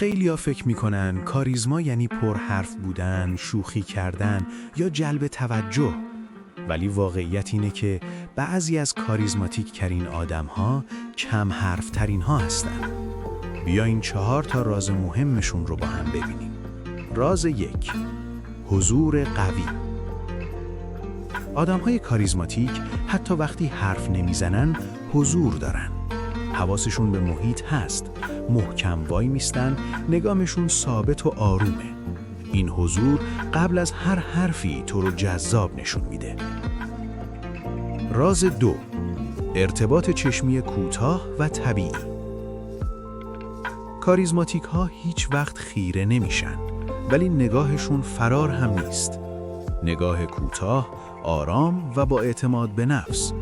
خیلیا فکر میکنن کاریزما یعنی پرحرف بودن، شوخی کردن یا جلب توجه. ولی واقعیت اینه که بعضی از کاریزماتیک ترین آدم‌ها کم حرف ترین ها هستن. بیاین 4 تا راز مهمشون رو با هم ببینیم. راز 1: حضور قوی. آدم‌های کاریزماتیک حتی وقتی حرف نمیزنن حضور دارن. حواسشون به محیط هست، محکم وای میستن، نگامشون ثابت و آرومه. این حضور قبل از هر حرفی تو رو جذاب نشون میده. راز 2: ارتباط چشمی کوتاه و طبیعی. کاریزماتیک ها هیچ وقت خیره نمیشن، ولی نگاهشون فرار هم نیست. نگاه کوتاه، آرام و با اعتماد به نفس.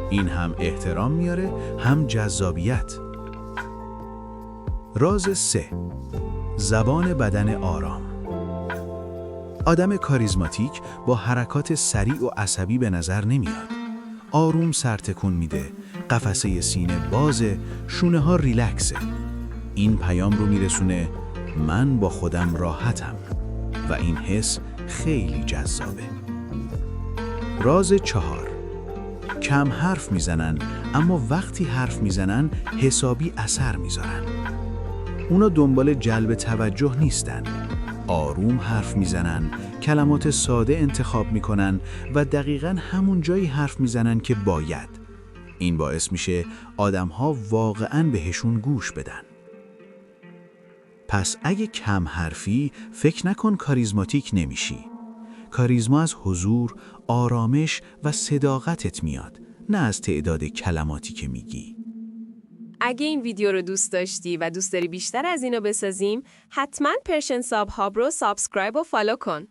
این هم احترام میاره، هم جذابیت. راز 3: زبان بدن آرام. آدم کاریزماتیک با حرکات سریع و عصبی به نظر نمیاد. آروم سر تکون میده، قفسه سینه بازه، شونه ها ریلکسه. این پیام رو میرسونه من با خودم راحتم و این حس خیلی جذابه. راز 4: کم حرف میزنن، اما وقتی حرف میزنن حسابی اثر میذارن. اونا دنبال جلب توجه نیستن. آروم حرف میزنن، کلمات ساده انتخاب میکنن و دقیقاً همون جایی حرف میزنن که باید. این باعث میشه آدم‌ها واقعاً بهشون گوش بدن. پس اگه کم حرفی، فکر نکن کاریزماتیک نمیشی. کاریزما از حضور، آرامش و صداقتت میاد، نه از تعداد کلماتی که میگی. اگه این ویدیو رو دوست داشتی و دوست داری بیشتر از اینو بسازیم، حتما پرشن ساب هاب رو سابسکرایب و فالو کن.